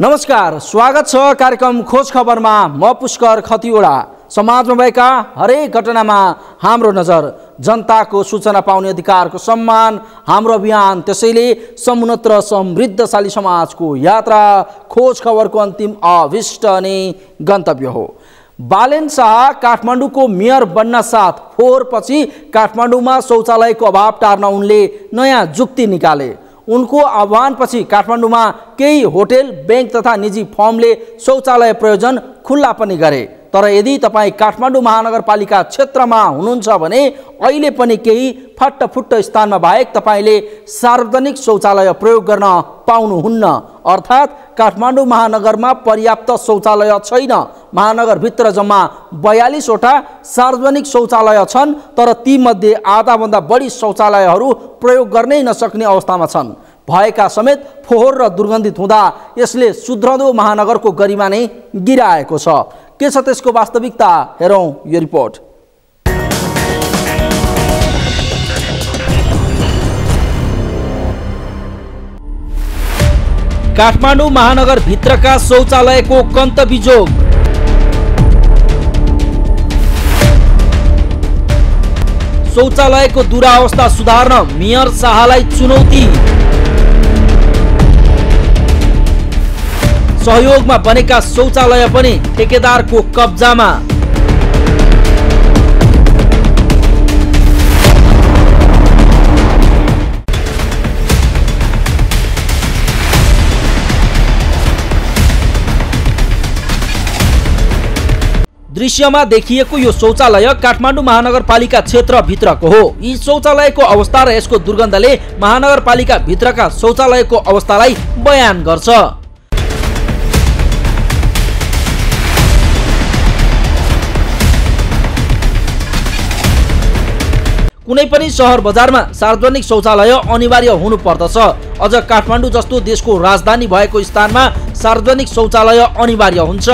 नमस्कार, स्वागत छ कार्यक्रम खोज खबरमा। म पुष्कर खतिवडा। समाजमा भएका हरेक घटनामा हाम्रो नजर। जनताको सूचना पाउने अधिकारको सम्मान हाम्रो अभियान। त्यसैले समुन्नत र समृद्धशाली समाजको यात्रा खोज खबरको अन्तिम अभिष्ट अनि गन्तव्य हो। बालेन शाह काठमाडौँको मेयर बन्न साथ फोहोरपछि काठमाडौँमा शौचालयको अभाव टार्न उनले नयाँ जुक्ति निकाले। उनको आह्वानपछि काठमाडौँमा केही होटल, बैंक तथा निजी फर्मले शौचालय प्रयोजन खुल्ला पनि गरे। तर यदि तपाईँ काठमाडौँ महानगरपालिका क्षेत्रमा हुनुहुन्छ भने अहिले पनि केही फट्टफुट्ट स्थानमा बाहेक तपाईँले सार्वजनिक शौचालय प्रयोग गर्न पाउनुहुन्न। अर्थात् काठमाडौँ महानगरमा पर्याप्त शौचालय छैन। महानगरभित्र जम्मा 42 वटा सार्वजनिक शौचालय छन्, तर तीमध्ये आधाभन्दा बढी शौचालयहरू प्रयोग गर्नै नसक्ने अवस्थामा छन्। भएका समेत फोहोर र दुर्गन्धित हुँदा यसले सुध्रँदो महानगरको गरिमा नै गिराएको छ। के छ त्यसको वास्तविकता, हेरौँ यो रिपोर्ट। काठमाडौँ महानगरभित्रका शौचालयको कन्तबिजोग। शौचालयको दुरावस्था सुधार्न मेयर शाहलाई चुनौती। सहयोगमा बनेका शौचालय पनि ठेकेदारको कब्जामा। दृश्यमा देखिएको यो शौचालय काठमाडौँ महानगरपालिका क्षेत्रभित्रको हो। यी शौचालयको अवस्था र यसको दुर्गन्धले महानगरपालिका भित्रका शौचालयको अवस्थालाई बयान गर्छ। कुनै पनि सहर बजारमा सार्वजनिक शौचालय अनिवार्य हुनुपर्दछ। अझ काठमाडौँ जस्तो देशको राजधानी भएको स्थानमा सार्वजनिक शौचालय अनिवार्य हुन्छ।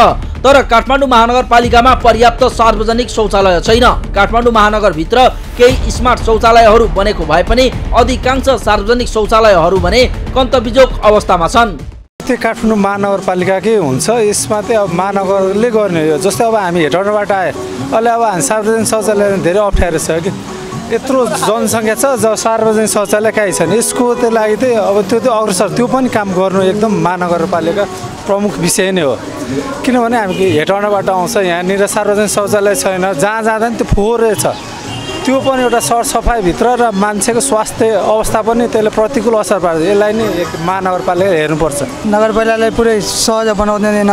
तर काठमाडौँ महानगरपालिकामा पर्याप्त सार्वजनिक शौचालय छैन। काठमाडौँ महानगरभित्र केही स्मार्ट शौचालयहरू बनेको भए पनि अधिकांश सार्वजनिक शौचालयहरू भने कन्तबिजोग अवस्थामा छन्। काठमाडौँ महानगरपालिकाकै हुन्छ। यसमा चाहिँ अब महानगरले गर्ने हो। जस्तै अब हामी हेटौँडाबाट आए अहिले अब हामी सार्वजनिक शौचालय धेरै अप्ठ्यारो छ कि यत्रो जनसङ्ख्या छ जब सार्वजनिक शौचालय कहीँ छैन। यसको त्यो लागि चाहिँ अब त्यो अग्रसर त्यो पनि काम गर्नु एकदम महानगरपालिका प्रमुख विषय नै हो। किनभने हामी हेटौँडाबाट आउँछ, यहाँनिर सार्वजनिक शौचालय छैन, जहाँ जाँदा पनि त्यो फोहोरै छ। त्यो पनि एउटा सरसफाइभित्र र मान्छेको स्वास्थ्य अवस्था पनि त्यसले प्रतिकूल असर पार्छ। यसलाई नै महानगरपालिकाले हेर्नुपर्छ। नगरपालिकाले पुरै सहज बनाउँदैन,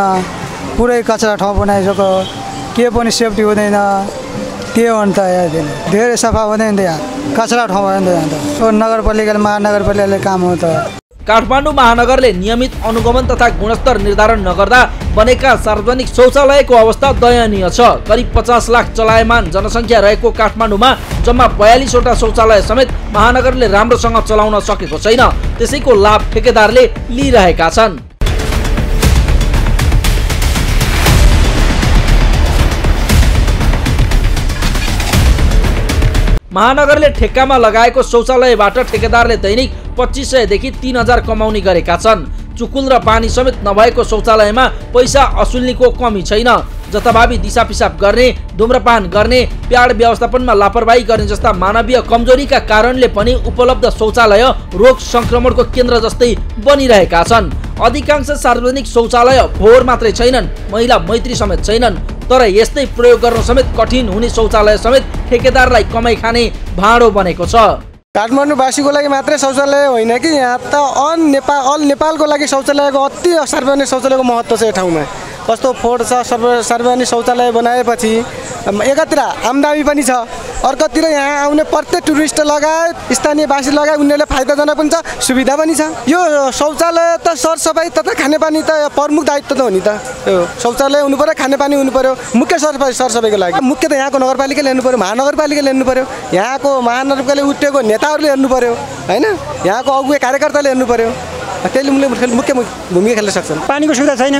पुरै कचरा ठाउँ बनाइसक्यो, के पनि सेफ्टी हुँदैन। के हो नि त, यहाँ धेरै सफा हुँदैन, यहाँ कचरा ठाउँ भयो नि त। यहाँ त नगरपालिकाले महानगरपालिकाले काम हो त। काठमाडौँ महानगरले नियमित अनुगमन तथा गुणस्तर निर्धारण नगर्दा बनेका सार्वजनिक शौचालयको अवस्था दयनीय छ। करिब 50 लाख चलायमान जनसङ्ख्या रहेको काठमाडौँमा जम्मा 42 वटा शौचालय समेत महानगरले राम्रोसँग चलाउन सकेको छैन। त्यसैको लाभ ठेकेदारले लिइरहेका छन्। महानगरले ठेक्कामा लगाएको शौचालयबाट ठेकेदारले दैनिक 2500 देखि 3000 कमाउने गरेका छन्। चुकुल र पानी समेत नभएको शौचालयमा पैसा असुल्नेको कमी छैन। जथाभावी दिशा पिसाब गर्ने, धुम्रपान गर्ने, प्याड व्यवस्थापनमा लापरवाही गर्ने जस्ता मानवीय कमजोरीका कारणले पनि उपलब्ध शौचालय रोग संक्रमणको केन्द्र जस्तै बनिरहेका छन्। अधिकांश सार्वजनिक शौचालय फोहोर मात्रै छैनन्, महिला मैत्री समेत छैनन्। तर यस्तै प्रयोग गर्न समेत कठिन हुने शौचालय समेत ठेकेदारलाई कमाइ खाने भाँडो बनेको छ। काठमाडौँवासीको लागि मात्रै शौचालय होइन कि, यहाँ त अल नेपालको लागि शौचालयको अति सार्वजनिक शौचालयको महत्त्व छ। यो ठाउँमा कस्तो फोहोर छ। सार्वजनिक शौचालय बनाएपछि एकातिर आमदामी पनि छ, अर्कोतिर यहाँ आउने प्रत्येक टुरिस्ट लगायत स्थानीयवासी लगायत उनीहरूले फाइदाजनक पनि छ, सुविधा पनि छ। यो शौचालय त सरसफाइ तथा खानेपानी त प्रमुख दायित्व त हो नि त। यो शौचालय हुनु पर्यो, खानेपानी हुनु पर्यो। मुख्य सरसफाइको लागि मुख्य त यहाँको नगरपालिकाले हेर्नु पर्यो, महानगरपालिकाले हेर्नु पर्यो, यहाँको महानगरपालिकाले उठेको नेताहरूले हेर्नु पर्यो होइन, यहाँको अगुवा कार्यकर्ताले हेर्नु पर्यो। त्यसले मुख्य भूमिका खेल्न सक्छन्। पानीको सुविधा छैन,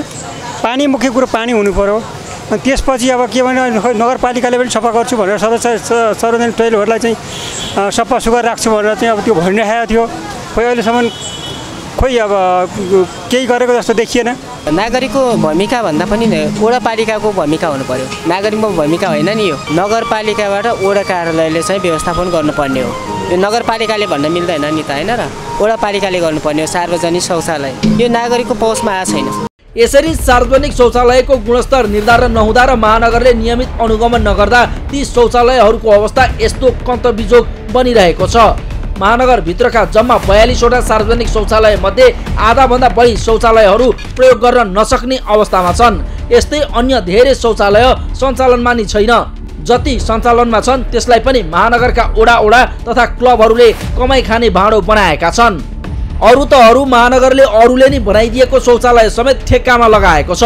पानी मुख्य कुरो पानी हुनु पर्यो। त्यसपछि अब के भने नगरपालिकाले पनि सफा गर्छु भनेर सार्वजनिक टोइलेटहरूलाई चाहिँ सफा सुग्घर राख्छु भनेर चाहिँ अब त्यो भनिरहेको थियो। खोइ अहिलेसम्म खोइ अब केही गरेको जस्तो देखिएन। नागरिकको भूमिका भन्दा पनि वडापालिकाको भूमिका हुनु पर्यो। नागरिकको भूमिका होइन नि यो, नगरपालिकाबाट वडा कार्यालयले चाहिँ व्यवस्थापन गर्नुपर्ने हो। यो नगरपालिकाले भन्न मिल्दैन नि त होइन र, वडापालिकाले गर्नुपर्ने हो। सार्वजनिक शौचालय यो नागरिकको पहुँचमा आएको छैन। यसरी सार्वजनिक शौचालयको गुणस्तर निर्धारण नहुँदा र महानगरले नियमित अनुगमन नगर्दा ती शौचालयहरूको अवस्था यस्तो कन्तबिजोग बनिरहेको छ। महानगरभित्रका जम्मा 42वटा सार्वजनिक शौचालय मध्ये आधाभन्दा बढी शौचालयहरू प्रयोग गर्न नसक्ने अवस्थामा छन्। यस्तै अन्य धेरै शौचालय सञ्चालनमा नि छैन। जति सञ्चालनमा छन् त्यसलाई पनि महानगरका वडा तथा क्लबहरूले कमाइ खाने भाँडो बनाएका छन्। अरू त अरू महानगरले अरूले नि बनाइदिएको शौचालय समेत ठेक्कामा लगाएको छ।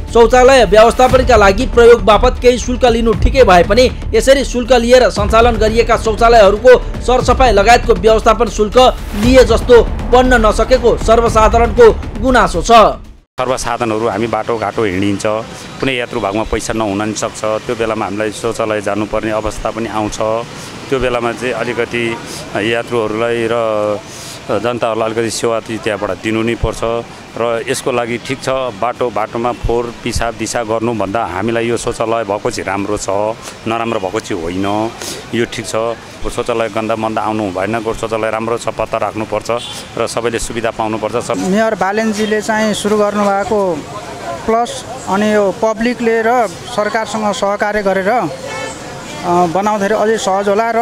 शौचालय व्यवस्थापनका लागि प्रयोग बापत केही शुल्क लिनु ठिकै भए पनि यसरी शुल्क लिएर सञ्चालन गरिएका शौचालयहरूको सरसफाइ लगायतको व्यवस्थापन शुल्क लिए जस्तो बन्न नसकेको सर्वसाधारणको गुनासो छ। सर्वसाधनहरू हामी बाटोघाटो हिँडिन्छ, कुनै यात्रु भागमा पैसा नहुन नि सक्छ, त्यो बेलामा हामीलाई शौचालय जानुपर्ने अवस्था पनि आउँछ। त्यो बेलामा चाहिँ अलिकति यात्रुहरूलाई र जनताहरूलाई अलिकति सेवा त्यहाँबाट दिनु नै पर्छ र यसको लागि ठिक छ बाटोमा फोहोर पिसाब दिसा गर्नुभन्दा हामीलाई यो शौचालय भएको चाहिँ राम्रो छ, नराम्रो भएको चाहिँ होइन। यो ठिक छ, शौचालय गन्दा मन्दा आउनु भएन, शौचालय राम्रो छ पत्ता राख्नुपर्छ र सबैले सुविधा पाउनुपर्छ। मेयर बालेनजीले चाहिँ सुरु गर्नुभएको प्लस अनि यो पब्लिकले र सरकारसँग सहकार्य गरेर बनाउँदाखेरि अझै सहज होला र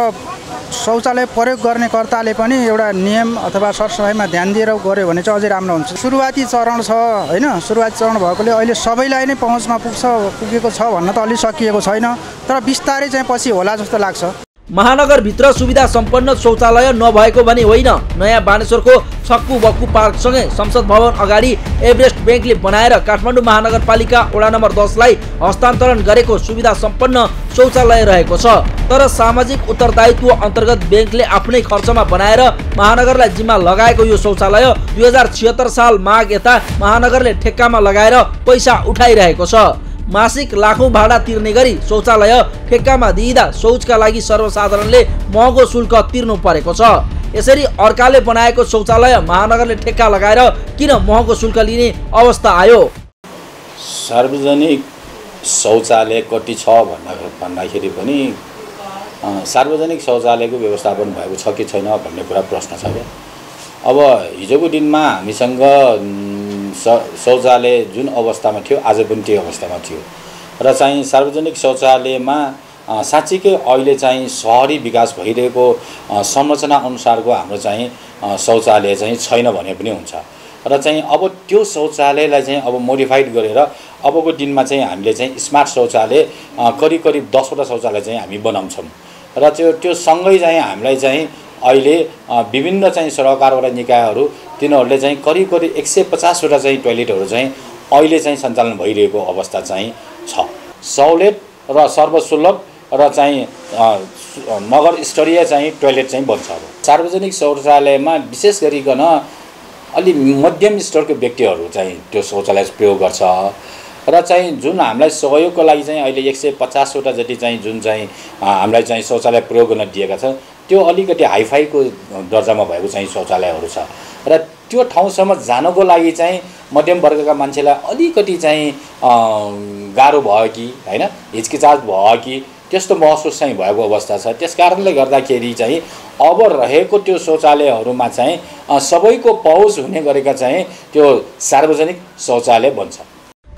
शौचालय प्रयोग गर्ने कर्ताले पनि एउटा नियम अथवा सरसफाइमा ध्यान दिएर गऱ्यो भने चाहिँ अझै राम्रो हुन्छ। सुरुवाती चरण छ होइन, सुरुवाती चरण भएकोले अहिले सबैलाई नै पहुँचमा पुगेको छ भन्न त अलि सकिएको छैन, तर बिस्तारै चाहिँ पछि होला जस्तो लाग्छ। महानगरभित्र सुविधा सम्पन्न शौचालय नभएको भने होइन। नयाँ बानेश्वरको छक्कु बक्कु पार्कसँगै संसद भवन अगाडि एभरेस्ट ब्याङ्कले बनाएर काठमाडौँ महानगरपालिका वडा नम्बर 10लाई हस्तान्तरण गरेको सुविधा सम्पन्न शौचालय रहेको छ। तर सामाजिक उत्तरदायित्व अन्तर्गत ब्याङ्कले आफ्नै खर्चमा बनाएर महानगरलाई जिम्मा लगाएको यो शौचालय 2076 साल माघ यता महानगरले ठेक्कामा लगाएर पैसा उठाइरहेको छ। मासिक लाखौं भाडा तिर्ने गरी शौचालय ठेक्कामा दिइदा शौचका लागि सर्वसाधारणले महँगो शुल्क तिर्नु परेको छ। यसरी अर्काले बनाएको शौचालय महानगरले ठेक्का लगाएर किन महँगो शुल्क लिने अवस्था आयो? सार्वजनिक शौचालय कति छ भन्दाखेरि पनि सार्वजनिक शौचालयको व्यवस्थापन भएको छ कि छैन भन्ने कुरा प्रश्न छ। अब हिजोको दिनमा हामीसँग शौचालय जुन अवस्थामा थियो आज पनि त्यो अवस्थामा थियो र चाहिँ सार्वजनिक शौचालयमा साँच्चीकै अहिले चाहिँ सहरी विकास भइरहेको संरचना अनुसारको हाम्रो चाहिँ शौचालय चाहिँ छैन भने पनि हुन्छ र चाहिँ अब त्यो शौचालयलाई चाहिँ अब मोडिफाइड गरेर अबको दिनमा चाहिँ हामीले चाहिँ स्मार्ट शौचालय करिब 10वटा शौचालय चाहिँ हामी बनाउँछौँ र त्यो सँगै चाहिँ हामीलाई चाहिँ अहिले विभिन्न चाहिँ सरकारवाला निकायहरू तिनीहरूले चाहिँ करिब 150वटा चाहिँ टोयलेटहरू चाहिँ अहिले चाहिँ सञ्चालन भइरहेको अवस्था चाहिँ छ। सहुलियत र सर्वसुलभ र चाहिँ नगर स्तरीय चाहिँ टोयलेट चाहिँ बन्छ। सार्वजनिक शौचालयमा विशेष गरिकन अलि मध्यम स्तरको व्यक्तिहरू चाहिँ त्यो शौचालय प्रयोग गर्छ र चाहिँ जुन हामीलाई सहयोगको लागि चाहिँ अहिले 150वटा जति चाहिँ जुन चाहिँ हामीलाई चाहिँ शौचालय प्रयोग गर्न दिएका छ त्यो अलिकति हाइफाईको दर्जामा भएको चाहिँ शौचालयहरू छ र त्यो ठाउँसम्म जानको लागि चाहिँ मध्यम वर्गका मान्छेलाई अलिकति चाहिँ गाह्रो भयो कि हैन, हिचकिचाहट भयो कि त्यस्तो महसुस चाहिँ भएको अवस्था छ। त्यसकारणले गर्दाखेरि चाहिँ अब रहेको त्यो शौचालयहरूमा चाहिँ सबैको पहुँच हुने गरेका चाहिँ त्यो सार्वजनिक शौचालय बन्छ।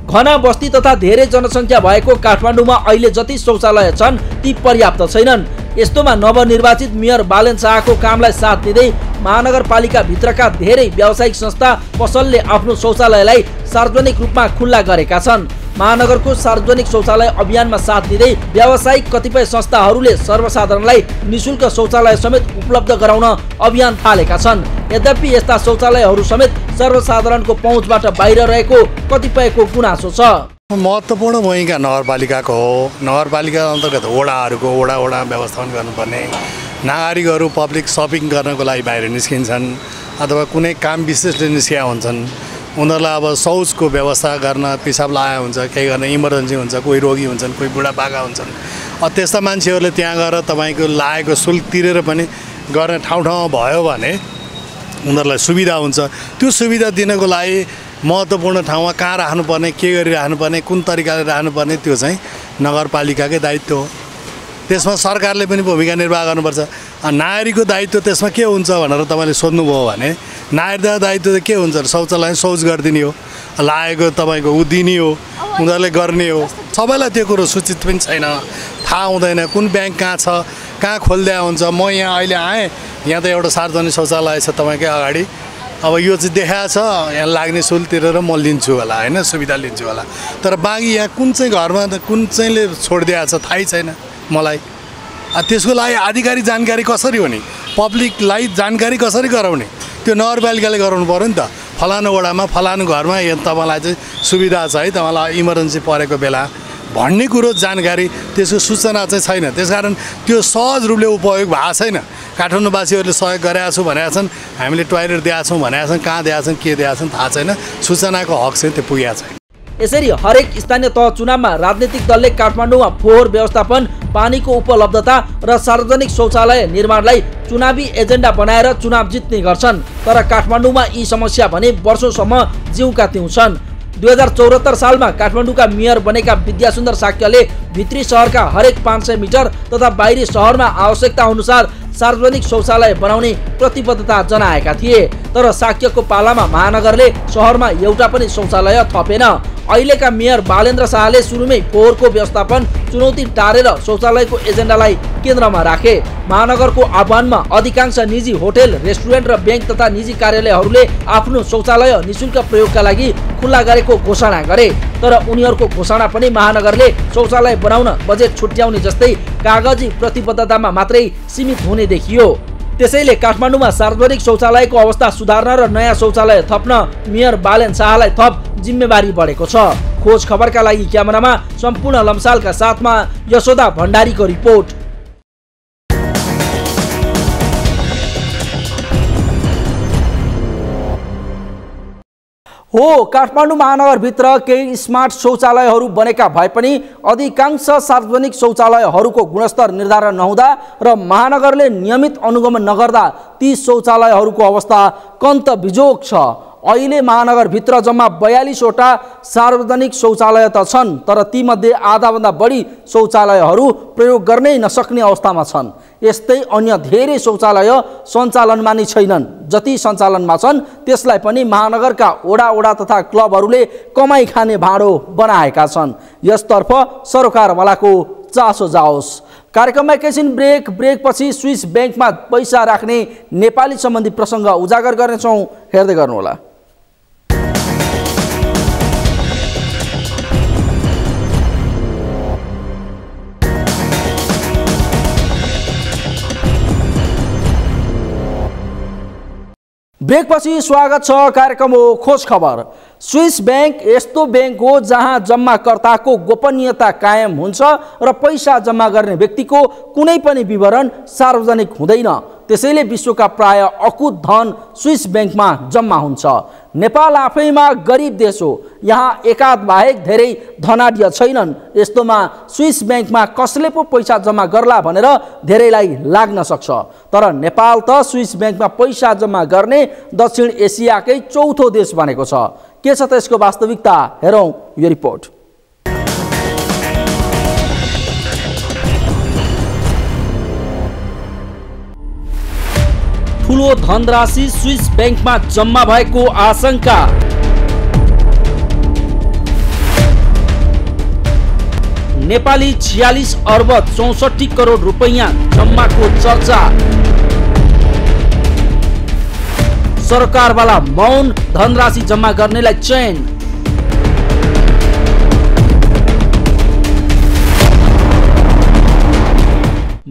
घना बस्ती तथा धेरै जनसङ्ख्या भएको काठमाडौँमा अहिले जति शौचालय छन् ती पर्याप्त छैनन्। यस्तोमा नवनिर्वाचित मेयर बालेन शाहको कामलाई साथ दिँदै महानगरपालिका भित्रका धेरै व्यावसायिक संस्था पसलले आफ्नो शौचालयलाई सार्वजनिक रूपमा खुल्ला गरेका छन्। महानगरको सार्वजनिक शौचालय अभियानमा साथ दिँदै व्यावसायिक कतिपय संस्थाहरूले सर्वसाधारणलाई निशुल्क शौचालय समेत उपलब्ध गराउन अभियान थालेका छन्। यद्यपि यस्ता शौचालयहरू समेत सर्वसाधारणको पहुँचबाट बाहिर रहेको कतिपयको गुनासो छ। महत्त्वपूर्ण भूमिका नगरपालिकाको हो। नगरपालिका अन्तर्गत वडाहरूको वडा व्यवस्थापन गर्नुपर्ने, नागरिकहरू पब्लिक सपिङ गर्नको लागि बाहिर निस्किन्छन् अथवा कुनै काम विशेषले निस्किया हुन्छन्, उनीहरूलाई अब शौचको व्यवस्था गर्न पिसाब लगाएको हुन्छ, केही गर्न इमर्जेन्सी हुन्छ, कोही रोगी हुन्छन्, कोही बुढापाका हुन्छन्। त्यस्ता मान्छेहरूले त्यहाँ गएर तपाईँको लागेको शुल्क तिरेर पनि गर्ने ठाउँ ठाउँमा भयो भने उनीहरूलाई सुविधा हुन्छ। त्यो सुविधा दिनको लागि महत्त्वपूर्ण ठाउँमा कहाँ राख्नुपर्ने, के गरिराख्नुपर्ने, कुन तरिकाले राख्नुपर्ने त्यो चाहिँ नगरपालिकाकै दायित्व हो। त्यसमा सरकारले पनि भूमिका निर्वाह गर्नुपर्छ। नागरिकको दायित्व त्यसमा के हुन्छ भनेर तपाईँले सोध्नुभयो भने नागरिकको दायित्व चाहिँ के हुन्छ, शौचालय शौच गरिदिने हो, लागेको तपाईँको दिने हो, उनीहरूले गर्ने हो। सबैलाई त्यो कुरो सूचित पनि छैन, थाहा हुँदैन कुन ब्याङ्क कहाँ छ, कहाँ खोलिदिया हुन्छ। म यहाँ अहिले आएँ, यहाँ त एउटा सार्वजनिक शौचालय छ तपाईँकै अगाडि, अब यो चाहिँ देखाएको छ, यहाँ लाग्ने शुल्क तिरेर म लिन्छु होला होइन, सुविधा लिन्छु होला। तर बाँकी यहाँ कुन चाहिँ घरमा कुन चाहिँले छोडिदिएको छ थाहै छैन मलाई। त्यसको लागि आधिकारिक जानकारी कसरी हुने, पब्लिकलाई जानकारी कसरी गराउने, त्यो नगरपालिकाले गराउनु पऱ्यो नि त। फलानु वडामा फलानु घरमा यहाँ तपाईँलाई चाहिँ सुविधा छ है, तपाईँलाई इमर्जेन्सी परेको बेला भन्ने कुरो जानकारी, त्यसको सूचना चाहिँ छैन। त्यसकारण त्यो सहज रूपले उपयोग भएको छैन। काठमाडौँवासीहरूले सहयोग गरेका छु भनेका छन्, हामीले टोयलेट दिएका छौँ भनेका छन्, कहाँ दिएका छन्, के दिएका छन् थाहा छैन। सूचनाको हक चाहिँ त्यो पुगेको छैन। यसरी हरेक स्थानीय तह चुनावमा राजनीतिक दलले काठमाडौँमा फोहोर व्यवस्थापन, पानीको उपलब्धता र सार्वजनिक शौचालय निर्माणलाई चुनावी एजेन्डा बनाएर चुनाव जित्ने गर्छन्। तर काठमाडौँमा यी समस्या भने वर्षौंसम्म जिउका तिउँ छन्। 2074 सालमा काठमाडौँका मेयर बनेका विद्यासुन्दर साक्यले भित्री सहरका हरेक 500 मिटर तथा बाहिरी सहरमा आवश्यकता अनुसार सार्वजनिक शौचालय बनाउने प्रतिबद्धता जनाएका थिए। तर साक्यको पालामा महानगरले सहरमा एउटा पनि शौचालय थपेन। अहिलेका मेयर बालेन्द्र शाहले सुरुमै फोहोरको व्यवस्थापन चुनौती टारेर शौचालयको एजेन्डालाई केन्द्रमा राखे। महानगरको आह्वानमा अधिकांश निजी होटेल, रेस्टुरेन्ट र ब्याङ्क तथा निजी कार्यालयहरूले आफ्नो शौचालय निशुल्क प्रयोगका लागि खुल्ला गरेको घोषणा गरे। तर उनीहरूको घोषणा पनि महानगरले शौचालय बनाउन बजेट छुट्याउने जस्तै कागजी प्रतिबद्धतामा मात्रै सीमित हुने देखियो। त्यसैले काठमाडौँमा सार्वजनिक शौचालयको अवस्था सुधार्न र नयाँ शौचालय थप्न मेयर बालेन शाहलाई थप जिम्मेवारी बढेको छ। खोज खबरका लागि क्यामेरामा सम्पूर्ण लम्सालका साथमा यशोदा भण्डारीको रिपोर्ट। हो, काठमाडौँ महानगरभित्र केही स्मार्ट शौचालयहरू बनेका भए पनि अधिकांश सार्वजनिक शौचालयहरूको गुणस्तर निर्धारण नहुँदा र महानगरले नियमित अनुगमन नगर्दा ती शौचालयहरूको अवस्था कन्त बिजोग छ। अहिले महानगरभित्र जम्मा 42वटा सार्वजनिक शौचालय त छन्, तर तीमध्ये आधाभन्दा बढी शौचालयहरू प्रयोग गर्नै नसक्ने अवस्थामा छन्। यस्तै अन्य धेरै शौचालय सञ्चालनमा नै छैनन्। जति सञ्चालनमा छन् त्यसलाई पनि महानगरका वडा तथा क्लबहरूले कमाई खाने भाँडो बनाएका छन्। यसतर्फ सरकारवालाको चासो जाओस्। कार्यक्रममा एकैछिन ब्रेकपछि स्विस ब्याङ्कमा पैसा राख्ने नेपाली सम्बन्धी प्रसङ्ग उजागर गर्नेछौँ, हेर्दै गर्नुहोला। ब्रेकपछि स्वागत छ। कार्यक्रम हो खोज खबर। स्विस ब्याङ्क यस्तो ब्याङ्क हो जहाँ जम्माकर्ताको गोपनीयता कायम हुन्छ र पैसा जम्मा गर्ने व्यक्तिको कुनै पनि विवरण सार्वजनिक हुँदैन। त्यसैले विश्वका प्राय अकुत धन स्विस ब्याङ्कमा जम्मा हुन्छ। नेपाल आफैमा गरिब देश हो, यहाँ एकाध बाहेक धेरै धनाढ्य छैनन्। यस्तोमा स्विस ब्याङ्कमा कसले पो पैसा जम्मा गर्ला भनेर धेरैलाई लाग्न सक्छ। तर नेपाल त स्विस ब्याङ्कमा पैसा जम्मा गर्ने दक्षिण एसियाकै चौथो देश बनेको छ। के छ त यसको वास्तविकता, हेरौँ यो रिपोर्ट। ठुलो धनराशि स्विस ब्याङ्कमा जम्मा भएको आशंका। नेपाली 46 अर्ब 64 करोड रुपैयाँ जम्माको चर्चा। सरकारवाला मौन, धनराशि जम्मा गर्नेलाई चयन।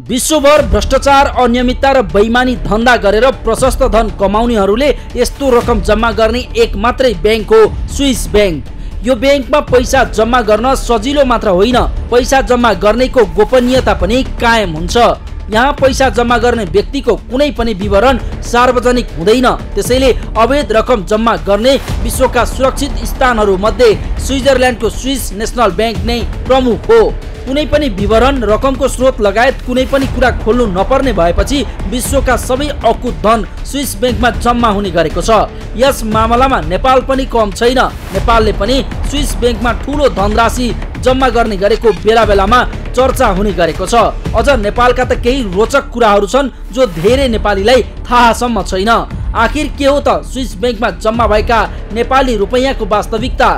विश्वभर भ्रष्टाचार, अनियमितता र बेइमानी धन्दा गरेर प्रशस्त धन कमाउनेहरूले यस्तो रकम जम्मा गर्ने एक मात्रै ब्याङ्क हो स्विस ब्याङ्क। यो ब्याङ्कमा पैसा जम्मा गर्न सजिलो मात्र होइन, पैसा जम्मा गर्नेको गोपनीयता पनि कायम हुन्छ। यहाँ पैसा जम्मा गर्ने व्यक्तिको कुनै पनि विवरण सार्वजनिक हुँदैन। त्यसैले अवैध रकम जम्मा गर्ने विश्वका सुरक्षित स्थानहरू मध्ये स्विजरल्यान्डको स्विस नेसनल ब्याङ्क नै प्रमुख हो। कुनै पनि विवरण, रकमको स्रोत लगायत कुनै पनि कुरा खोल्नु नपर्ने भएपछि विश्वका सबै अकुत धन स्विस ब्याङ्कमा जम्मा हुने गरेको छ। यस मामलामा नेपाल पनि कम छैन। नेपालले पनि स्विस ब्याङ्कमा ठूलो धनराशि जम्मा गर्ने गरेको बेला बेलामा चर्चा हुने गरेको छ। अझ नेपालका त केही रोचक कुराहरू छन् जो धेरै नेपालीलाई थाहासम्म छैन। आखिर के हो त स्विस ब्याङ्कमा जम्मा भएका नेपाली रुपैयाँको वास्तविकता?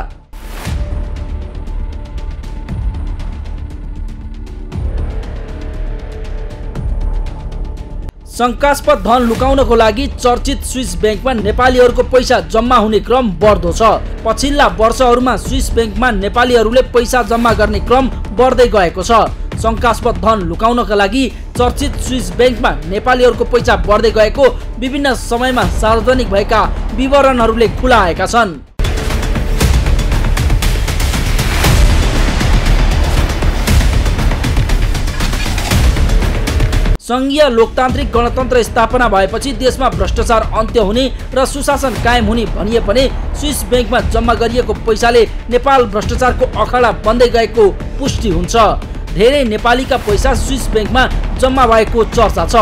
शंकास्पद धन लुकाउनको लागि चर्चित स्विस ब्याङ्कमा नेपालीहरूको पैसा जम्मा हुने क्रम बढ्दो छ। पछिल्ला वर्षहरूमा स्विस ब्याङ्कमा नेपालीहरूले पैसा जम्मा गर्ने क्रम बढ्दै गएको छ। शंकास्पद धन लुकाउनका लागि चर्चित स्विस ब्याङ्कमा नेपालीहरूको पैसा बढ्दै गएको विभिन्न समयमा सार्वजनिक भएका विवरणहरूले खुलाएका छन्। संघीय लोकतान्त्रिक गणतन्त्र स्थापना भएपछि देशमा भ्रष्टाचार अन्त्य हुने र सुशासन कायम हुने भनिए पनि स्विस ब्याङ्कमा जम्मा गरिएको पैसाले नेपाल भ्रष्टाचारको अखाडा बन्दै गएको पुष्टि हुन्छ। धेरै नेपालीका पैसा स्विस ब्याङ्कमा जम्मा भएको चर्चा छ।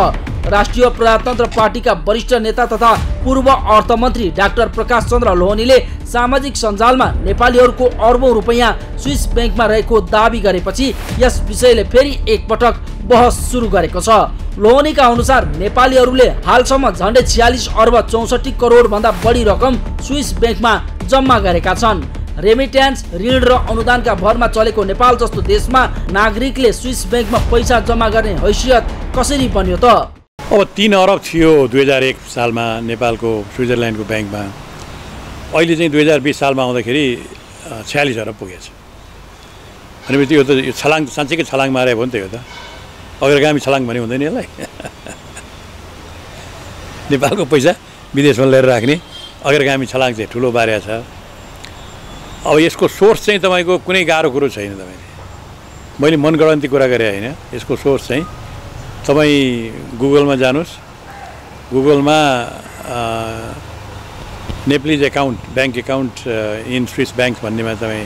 राष्ट्रिय प्रजातन्त्र पार्टीका वरिष्ठ नेता तथा पूर्व अर्थमन्त्री डाक्टर प्रकाश चन्द्र लोहनीले सामाजिक सञ्जालमा नेपालीहरूको अर्बौं रुपैयाँ स्विस ब्याङ्कमा रहेको दाबी गरेपछि यस विषयले फेरि एकपटक बहस सुरु गरेको छ। लोहनीका अनुसार नेपालीहरूले हालसम्म झन्डै 46 अर्ब 64 करोड भन्दा बढी रकम स्विस ब्याङ्कमा जम्मा गरेका छन्। रेमिट्यान्स, ऋण र अनुदानका भरमा चलेको नेपाल जस्तो देशमा नागरिकले स्विस ब्याङ्कमा पैसा जम्मा गर्ने हैसियत कसरी बन्यो त? अब 3 अरब थियो 2001 सालमा नेपालको स्विजरल्यान्डको ब्याङ्कमा। अहिले चाहिँ 2020 सालमा आउँदाखेरि 46 अरब पुगेछ। भनेपछि यो त छलाङ साँच्चैकै छलाङ मारेको हो नि त। यो त अग्रगामी छलाङ भने हुँदैन यसलाई। नेपालको पैसा विदेशमा लिएर राख्ने अग्रगामी छलाङ चाहिँ ठुलो बारेको छ। अब यसको सोर्स चाहिँ तपाईँको कुनै गाह्रो कुरो छैन। तपाईँले मैले मनगढन्ती कुरा गरेँ होइन। यसको सोर्स चाहिँ तपाईँ गुगलमा जानुहोस्। गुगलमा Nepalese account bank account in Swiss bank भन्नेमा तपाईँ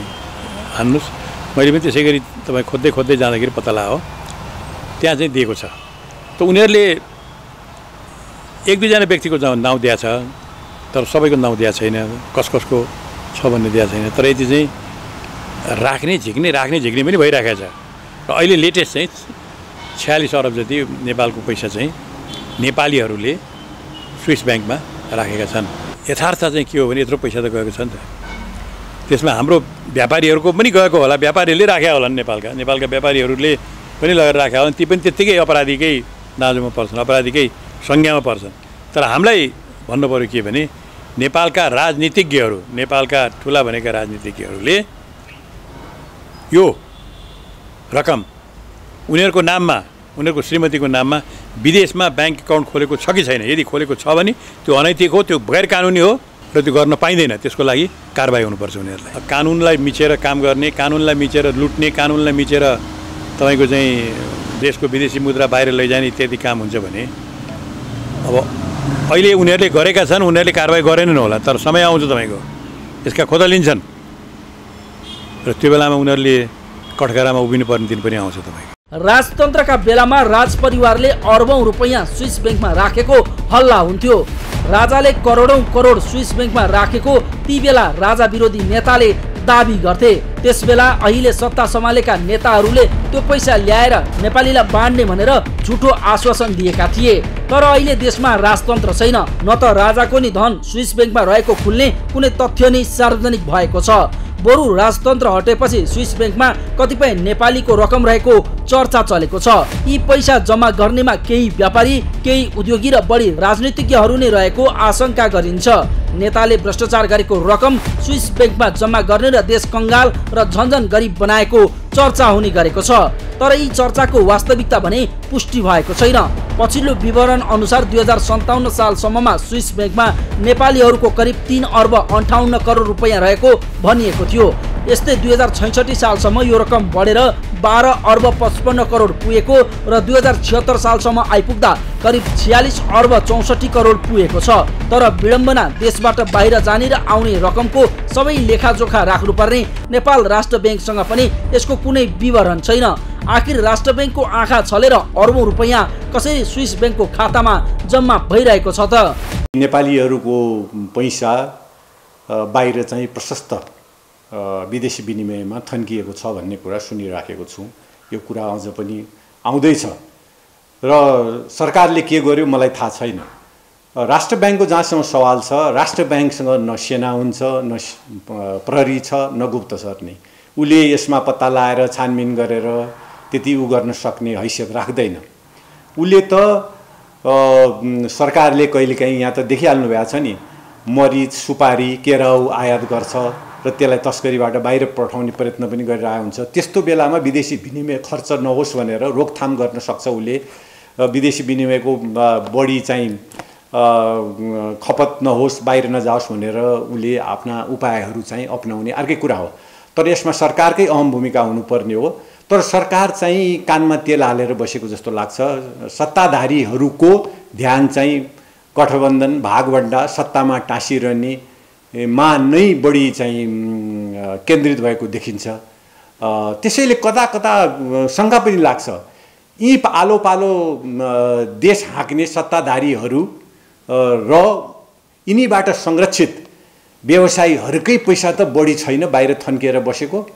हान्नुहोस्। मैले पनि त्यसै गरी तपाईँ खोज्दै जाँदाखेरि पत्ता लगाओ त्यहाँ चाहिँ दिएको छ। त उनीहरूले 1-2 जना व्यक्तिको नाउँ दिएको छ, तर सबैको नाउँ दिएको छैन। कसको छ भन्ने दिएको छैन। तर यति चाहिँ राख्ने झिक्ने पनि भइरहेको छ। र अहिले लेटेस्ट चाहिँ 46 अरब जति नेपालको पैसा चाहिँ नेपालीहरूले स्विस ब्याङ्कमा राखेका छन्। यथार्थ चाहिँ के हो भने यत्रो पैसा त गएको छ नि त। त्यसमा हाम्रो व्यापारीहरूको पनि गएको होला, व्यापारीहरूले राखेका होलान्। नेपालका व्यापारीहरूले पनि लगेर राखेका होलान्। ती पनि त्यत्तिकै अपराधीकै दाजुमा पर्छन्, अपराधीकै संज्ञामा पर्छन्। तर हामीलाई भन्नु पऱ्यो के भने नेपालका राजनीतिज्ञहरू, नेपालका ठुला भनेका राजनीतिज्ञहरूले यो रकम उनीहरूको नाममा, उनीहरूको श्रीमतीको नाममा विदेशमा ब्याङ्क एकाउन्ट खोलेको छ कि छैन। यदि खोलेको छ भने त्यो अनैतिक हो, त्यो गैर कानुनी हो र त्यो गर्न पाइँदैन। त्यसको लागि कारबाही हुनुपर्छ उनीहरूलाई। कानुनलाई मिचेर काम गर्ने, कानुनलाई मिचेर लुट्ने, कानुनलाई मिचेर तपाईँको चाहिँ देशको विदेशी मुद्रा बाहिर लैजाने इत्यादि काम हुन्छ भने अब अहिले उनीहरूले गरेका छन्। उनीहरूले कारबाही गरेनन् होला, तर समय आउँछ तपाईँको यसका खोता लिन्छन् र त्यो बेलामा उनीहरूले कठघरामा उभिनु पर्ने दिन पनि आउँछ तपाईँको। राजतन्त्रका बेलामा राजपरिवारले अर्बौं रुपैयाँ स्विस ब्याङ्कमा राखेको हल्ला हुन्थ्यो। राजाले करोडौं करोड स्विस ब्याङ्कमा राखेको ती बेला राजा विरोधी नेताले दाबी गर्थे। त्यसबेला अहिले सत्ता सम्हालेका नेताहरूले त्यो पैसा ल्याएर नेपालीलाई बाँड्ने भनेर झुटो आश्वासन दिएका थिए। तर अहिले देशमा राजतन्त्र छैन। न त राजाको नि धन स्विस ब्याङ्कमा रहेको खुल्ने कुनै तथ्य नै सार्वजनिक भएको छ। बरु राजतन्त्र हटेपछि स्विस ब्याङ्कमा कतिपय नेपालीको रकम रहेको चर्चा चलेको छ। यी पैसा जम्मा गर्नेमा केही व्यापारी, केही उद्योगी र बढी राजनीतिज्ञहरू नै रहेको आशंका गरिन्छ। नेताले भ्रष्टाचार गरेको रकम स्विस ब्याङ्कमा जम्मा गर्ने र देश कंगाल र झन्झन गरिब बनाएको चर्चा हुने गरेको छ। तर यी चर्चाको वास्तविकता भने पुष्टि भएको छैन। पछिल्लो विवरण अनुसार 2057 सालसम्ममा स्विस ब्याङ्कमा नेपालीहरूको करिब 3 अर्ब 58 करोड रुपैयाँ रहेको भनिएको थियो। यस्तै 2066 सालसम्म यो रकम बढेर 12 अर्ब 55 करोड पुगेको र 2076 सालसम्म आइपुग्दा करिब 46 अर्ब 64 करोड पुगेको छ। तर विडम्बना, देशबाट बाहिर जाने र आउने रकमको सबै लेखाजोखा राख्नुपर्ने नेपाल राष्ट्र ब्याङ्कसँग पनि यसको कुनै विवरण छैन। आखिर राष्ट्र ब्याङ्कको आँखा छलेर अरबौं रुपैयाँ कसरी स्विस ब्याङ्कको खातामा जम्मा भइरहेको छ त? नेपालीहरूको पैसा बाहिर चाहिँ प्रशस्त विदेशी विनिमयमा थन्किएको छ भन्ने कुरा सुनिराखेको छु। यो कुरा अझ पनि आउँदैछ र सरकारले के गर्यो मलाई थाहा छैन। राष्ट्र ब्याङ्कको जहाँसम्म सवाल छ, राष्ट्र ब्याङ्कसँग न सेना हुन्छ, न प्रहरी छ, न गुप्तचर नै। उसले यसमा पत्ता लाएर छानबिन गरेर त्यति उ गर्न सक्ने हैसियत राख्दैन। उसले त सरकारले कहिलेकाहीँ यहाँ त देखिहाल्नु भएको छ नि, मरिच सुपारी केराउ आयात गर्छ र त्यसलाई तस्करीबाट बाहिर पठाउने प्रयत्न पनि गरिरहेको हुन्छ। त्यस्तो बेलामा विदेशी विनिमय खर्च नहोस् भनेर रोकथाम गर्न सक्छ उसले। विदेशी विनिमयको बढी चाहिँ खपत नहोस्, बाहिर नजाओस् भनेर उसले आफ्ना उपायहरू चाहिँ अपनाउने अर्कै कुरा हो। तर यसमा सरकारकै अहम भूमिका हुनुपर्ने हो। तर सरकार चाहिँ कानमा तेल हालेर बसेको जस्तो लाग्छ। सत्ताधारीहरूको ध्यान चाहिँ गठबन्धन भागवण्डा सत्तामा टाँसिरहने मा नै बढी चाहिँ केन्द्रित भएको देखिन्छ। त्यसैले कता कता शङ्का पनि लाग्छ, यी आलो पालो देश हाँक्ने सत्ताधारीहरू र यिनीबाट संरक्षित व्यवसायीहरूकै पैसा त बढी छैन बाहिर थन्किएर बसेको।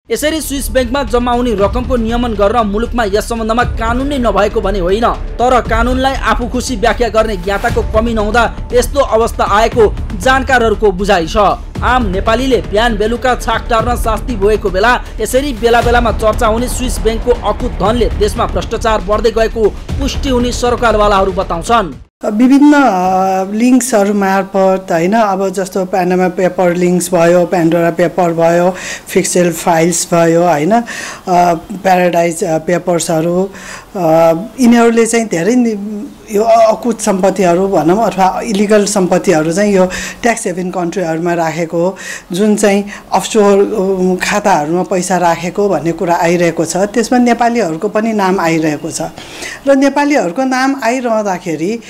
यसरी स्विस ब्याङ्कमा जम्मा हुने रकमको नियमन गर्न मुलुकमा यस सम्बन्धमा कानुन नै नभएको भने होइन, तर कानुनलाई आफू खुसी व्याख्या गर्ने ज्ञाताको कमी नहुँदा यस्तो अवस्था आएको जानकारहरूको बुझाइ छ। आम नेपालीले बिहान बेलुका छाक टार्न शास्ति भोगेको बेला यसरी बेला बेलामा चर्चा हुने स्विस ब्याङ्कको अकुत धनले देशमा भ्रष्टाचार बढ्दै गएको पुष्टि हुने सरकारवालाहरू बताउँछन्। विभिन्न लिङ्क्सहरू मार्फत होइन, अब जस्तो पानामा पेपर लिङ्क्स भयो, पेन्डोरा पेपर भयो, फिक्सेल फाइल्स भयो होइन, प्याराडाइज पेपर्सहरू, यिनीहरूले चाहिँ धेरै यो अकुत सम्पत्तिहरू भनौँ अथवा इलिगल सम्पत्तिहरू चाहिँ यो ट्याक्स हेभन कन्ट्रीहरूमा राखेको, जुन चाहिँ अफसोर खाताहरूमा पैसा राखेको भन्ने कुरा आइरहेको छ। त्यसमा नेपालीहरूको पनि नाम आइरहेको छ र नेपालीहरूको नाम आइरहँदाखेरि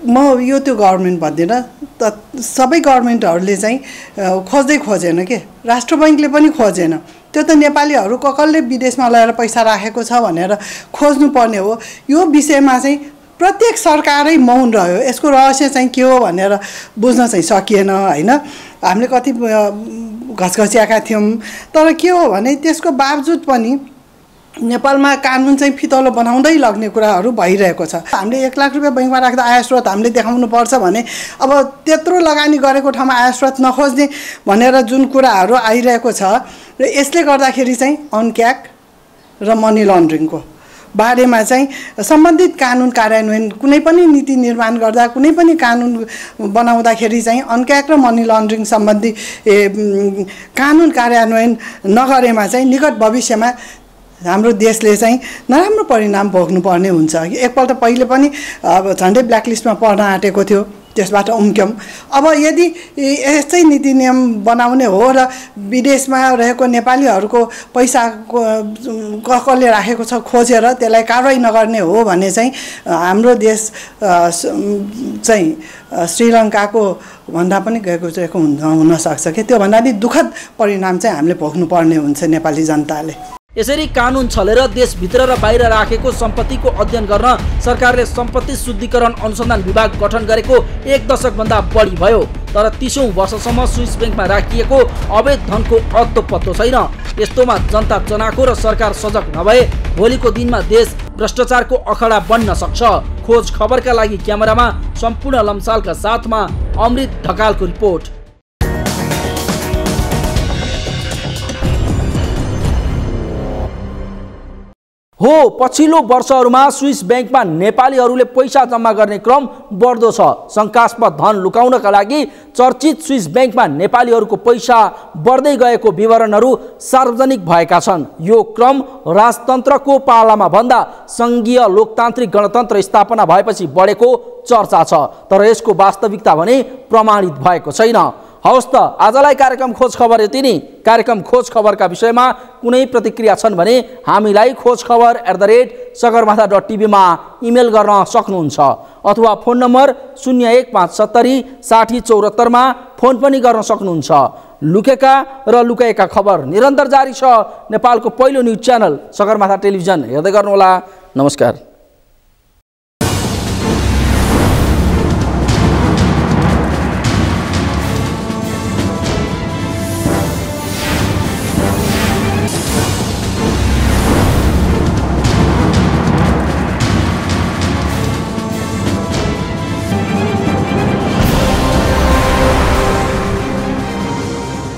म यो त्यो गभर्मेन्ट भन्दिनँ, त सबै गभर्मेन्टहरूले चाहिँ खोजेन के, राष्ट्र बैङ्कले पनि खोजेन। त्यो त नेपालीहरू कसले विदेशमा लगेर पैसा राखेको छ भनेर खोज्नुपर्ने हो। यो विषयमा चाहिँ प्रत्येक सरकारै मौन रह्यो। यसको रहस्य चाहिँ के हो भनेर बुझ्न चाहिँ सकिएन होइन। हामीले कति घसघस्याएका थियौँ, तर के हो भने त्यसको बावजुद पनि नेपालमा कानुन चाहिँ फितलो बनाउँदै लग्ने कुराहरू भइरहेको छ। हामीले 1 लाख रुपियाँ बैङ्कमा राख्दा आय स्रोत हामीले देखाउनु पर्छ भने अब त्यत्रो लगानी गरेको ठाउँमा आय स्रोत नखोज्ने भनेर जुन कुराहरू आइरहेको छ र यसले गर्दाखेरि चाहिँ अनक्याक र मनी लन्ड्रिङको बारेमा चाहिँ सम्बन्धित कानुन कार्यान्वयन कुनै पनि नीति निर्माण गर्दा कुनै पनि कानुन बनाउँदाखेरि चाहिँ अनक्याक र मनी लन्ड्रिङ सम्बन्धी कानुन कार्यान्वयन नगरेमा चाहिँ निकट भविष्यमा हाम्रो देशले चाहिँ नराम्रो परिणाम भोग्नुपर्ने हुन्छ। एकपल्ट पहिले पनि अब झन्डै ब्ल्याकलिस्टमा पर्न आँटेको थियो, त्यसबाट उम्क्यौँ। अब यदि यस्तै नीति नियम बनाउने हो र विदेशमा रहेको नेपालीहरूको पैसाको कसले राखेको छ खोजेर त्यसलाई कारवाही नगर्ने हो भने चाहिँ हाम्रो देश चाहिँ श्रीलङ्काको भन्दा पनि गएको चाहिँ हुनसक्छ कि त्योभन्दा पनि दुःखद परिणाम चाहिँ हामीले भोग्नुपर्ने हुन्छ नेपाली जनताले। यसरी कानुन छलेर देशभित्र र बाहिर राखेको सम्पत्तिको अध्ययन गर्न सरकारले सम्पत्ति शुद्धिकरण अनुसन्धान विभाग गठन गरेको 1 दशकभन्दा बढी भयो, तर 30औं वर्षसम्म स्विस ब्याङ्कमा राखिएको अवैध धनको अत्तो पत्तो छैन। यस्तोमा जनता चनाखो र सरकार सजग नभए भोलिको दिनमा देश भ्रष्टाचारको अखडा बन्न सक्छ। खोज खबरका लागि क्यामेरामा सम्पूर्ण लम्सालका साथमा अमृत ढकालको रिपोर्ट। हो, पछिल्लो वर्षहरूमा स्विस ब्याङ्कमा नेपालीहरूले पैसा जम्मा गर्ने क्रम बढ्दो छ। शङ्कास्पद धन लुकाउनका लागि चर्चित स्विस ब्याङ्कमा नेपालीहरूको पैसा बढ्दै गएको विवरणहरू सार्वजनिक भएका छन्। यो क्रम राजतन्त्रको पालामा भन्दा सङ्घीय लोकतान्त्रिक गणतन्त्र स्थापना भएपछि बढेको चर्चा छ, तर यसको वास्तविकता भने प्रमाणित भएको छैन। हवस् त, आजलाई कार्यक्रम खोज खबर यति नै। कार्यक्रम खोज खबरका विषयमा कुनै प्रतिक्रिया छन् भने हामीलाई खोजखबर@सगरमाथा.tv मा इमेल गर्न सक्नुहुन्छ अथवा फोन नम्बर 01570 6074 मा फोन पनि गर्न सक्नुहुन्छ। लुकेका र लुकाएका खबर निरन्तर जारी छ। नेपालको पहिलो न्युज च्यानल सगरमाथा टेलिभिजन हेर्दै गर्नुहोला। नमस्कार।